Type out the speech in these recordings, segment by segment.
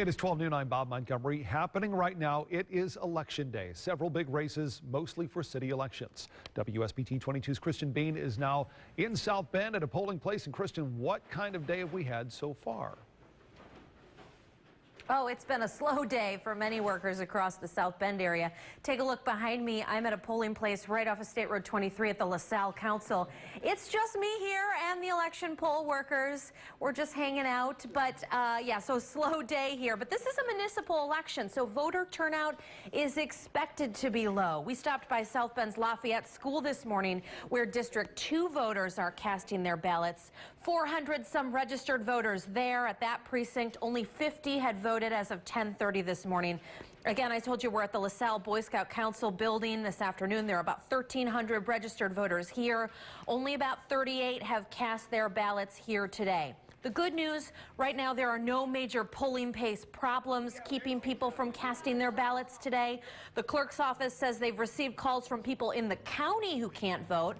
It is 12 noon. I'm Bob Montgomery. Happening right now, it is election day. Several big races, mostly for city elections. WSBT 22's Kristen Bean is now in South Bend at a polling place. And Kristen, what kind of day have we had so far? Oh, it's been a slow day for many workers across the South Bend area. Take a look behind me. I'm at a polling place right off of State Road 23 at the LaSalle Council. It's just me here and the election poll workers. We're just hanging out, but yeah, so slow day here. But this is a municipal election, so voter turnout is expected to be low. We stopped by South Bend's Lafayette School this morning, where District 2 voters are casting their ballots. 400 some registered voters there at that precinct. Only 50 had voted as of 10:30 this morning. Again, I told you we're at the LaSalle Boy Scout Council building this afternoon. There are about 1,300 registered voters here. Only about 38 have cast their ballots here today. The good news, right now there are no major polling pace problems keeping people from casting their ballots today. The clerk's office says they've received calls from people in the county who can't vote.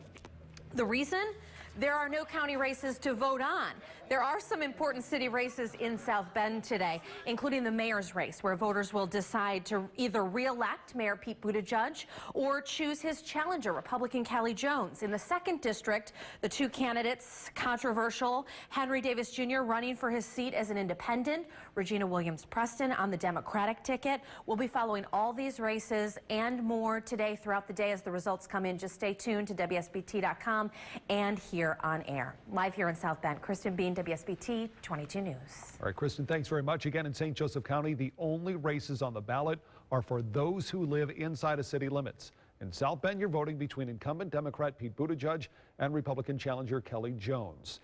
The reason? There are no county races to vote on. There are some important city races in South Bend today, including the mayor's race, where voters will decide to either re-elect Mayor Pete Buttigieg or choose his challenger, Republican Kelly Jones. In the 2nd district, the two candidates, controversial, Henry Davis Jr. running for his seat as an independent, Regina Williams-Preston on the Democratic ticket. We'll be following all these races and more today throughout the day as the results come in. Just stay tuned to WSBT.com and here on air. Live here in South Bend, Kristen Bean, WSBT 22 News. All right, Kristen, thanks very much. Again, in St. Joseph County, the only races on the ballot are for those who live inside of city limits. In South Bend, you're voting between incumbent Democrat Pete Buttigieg and Republican challenger Kelly Jones.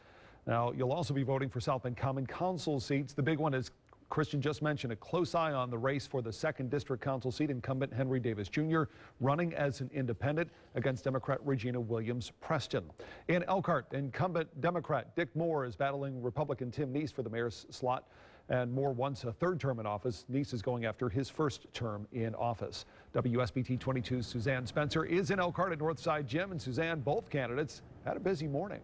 Now, you'll also be voting for South Bend Common Council seats. The big one is Christian just mentioned, a close eye on the race for the 2nd District Council seat. Incumbent Henry Davis Jr. running as an independent against Democrat Regina Williams-Preston. In Elkhart, incumbent Democrat Dick Moore is battling Republican Tim Neese for the mayor's slot. And Moore wants a 3rd term in office. Neese is going after his 1st term in office. WSBT 22's Suzanne Spencer is in Elkhart at Northside Gym. And Suzanne, both candidates had a busy morning.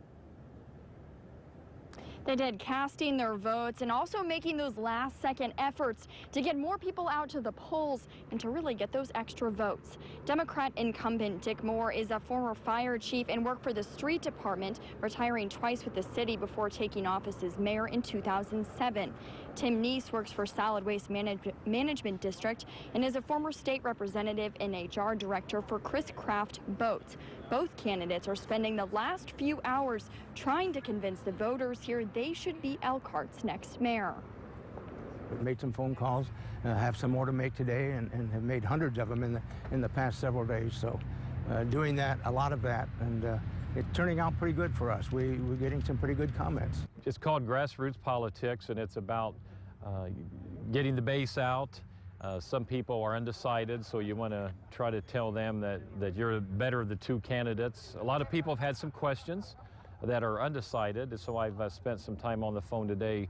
They did, casting their votes and also making those last-second efforts to get more people out to the polls and to really get those extra votes. Democrat incumbent Dick Moore is a former fire chief and worked for the street department, retiring twice with the city before taking office as mayor in 2007. Tim Neese works for Solid Waste Management District and is a former state representative and HR director for Chris Craft Boats. Both candidates are spending the last few hours trying to convince the voters here they should be Elkhart's next mayor. We've made some phone calls, have some more to make today, and have made hundreds of them in the past several days. So doing that, a lot of that, and it's turning out pretty good for us. We're getting some pretty good comments. It's called grassroots politics, and it's about getting the base out. Some people are undecided, so you want to try to tell them that you're the better of the two candidates. A lot of people have had some questions that are undecided, so I've spent some time on the phone today.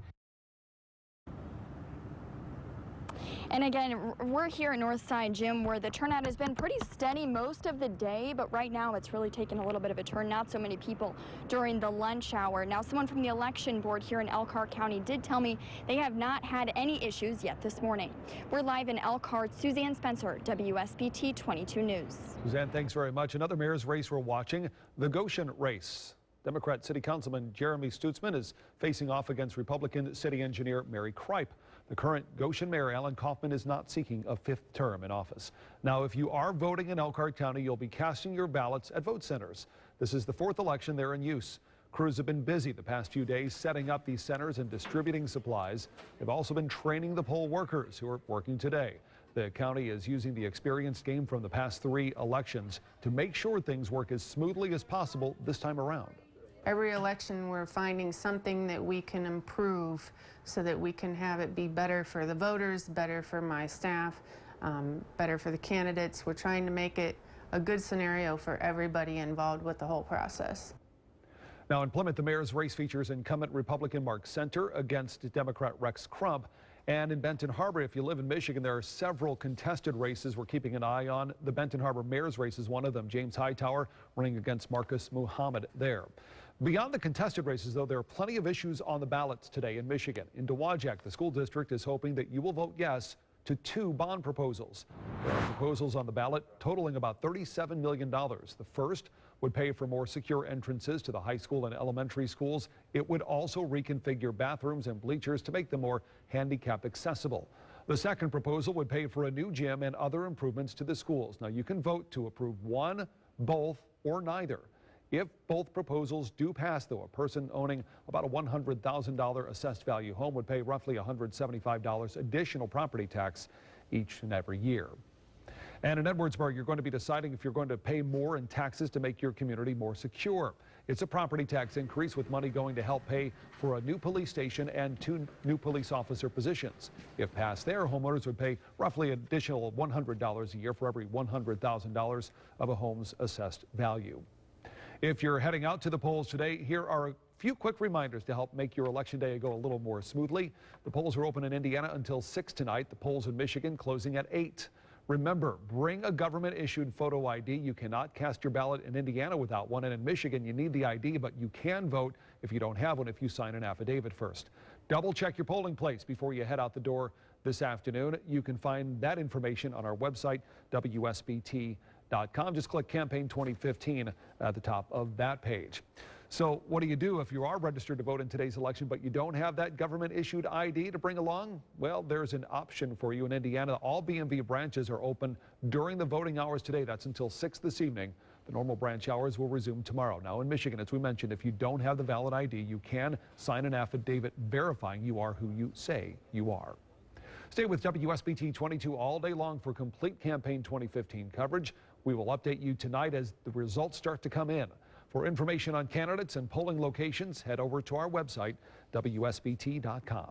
And again, we're here at Northside Gym, where the turnout has been pretty steady most of the day, but right now it's really taken a little bit of a turn. Not so many people during the lunch hour. Now, someone from the election board here in Elkhart County did tell me they have not had any issues yet this morning. We're live in Elkhart. Suzanne Spencer, WSBT 22 News. Suzanne, thanks very much. Another mayor's race we're watching, the Goshen race. Democrat City Councilman Jeremy Stutzman is facing off against Republican City Engineer Mary Kripe. The current Goshen Mayor, Alan Kaufman, is not seeking a 5th term in office. Now, if you are voting in Elkhart County, you'll be casting your ballots at vote centers. This is the 4th election they're in use. Crews have been busy the past few days setting up these centers and distributing supplies. They've also been training the poll workers who are working today. The county is using the experience gained from the past 3 elections to make sure things work as smoothly as possible this time around. Every election we're finding something that we can improve so that we can have it be better for the voters, better for my staff, better for the candidates. We're trying to make it a good scenario for everybody involved with the whole process. Now in Plymouth, the mayor's race features incumbent Republican Mark Center against Democrat Rex Crump. And in Benton Harbor, if you live in Michigan, there are several contested races we're keeping an eye on. The Benton Harbor mayor's race is one of them. James Hightower running against Marcus Muhammad there. Beyond the contested races, though, there are plenty of issues on the ballots today in Michigan. In Dowagiac, the school district is hoping that you will vote yes to 2 bond proposals. There are proposals on the ballot totaling about $37 million. The first would pay for more secure entrances to the high school and elementary schools. It would also reconfigure bathrooms and bleachers to make them more handicap accessible. The second proposal would pay for a new gym and other improvements to the schools. Now, you can vote to approve one, both, or neither. If both proposals do pass, though, a person owning about a $100,000 assessed value home would pay roughly $175 additional property tax each and every year. And in Edwardsburg, you're going to be deciding if you're going to pay more in taxes to make your community more secure. It's a property tax increase with money going to help pay for a new police station and 2 new police officer positions. If passed there, homeowners would pay roughly an additional $100 a year for every $100,000 of a home's assessed value. If you're heading out to the polls today, here are a few quick reminders to help make your election day go a little more smoothly. The polls are open in Indiana until 6 tonight. The polls in Michigan closing at 8. Remember, bring a government-issued photo ID. You cannot cast your ballot in Indiana without one, and in Michigan, you need the ID, but you can vote if you don't have one if you sign an affidavit first. Double-check your polling place before you head out the door this afternoon. You can find that information on our website, WSBT.com. Just click Campaign 2015 at the top of that page. So what do you do if you are registered to vote in today's election, but you don't have that government-issued ID to bring along? Well, there's an option for you in Indiana. All BMV branches are open during the voting hours today. That's until 6 this evening. The normal branch hours will resume tomorrow. Now in Michigan, as we mentioned, if you don't have the valid ID, you can sign an affidavit verifying you are who you say you are. Stay with WSBT 22 all day long for complete Campaign 2015 coverage. We will update you tonight as the results start to come in. For information on candidates and polling locations, head over to our website, WSBT.com.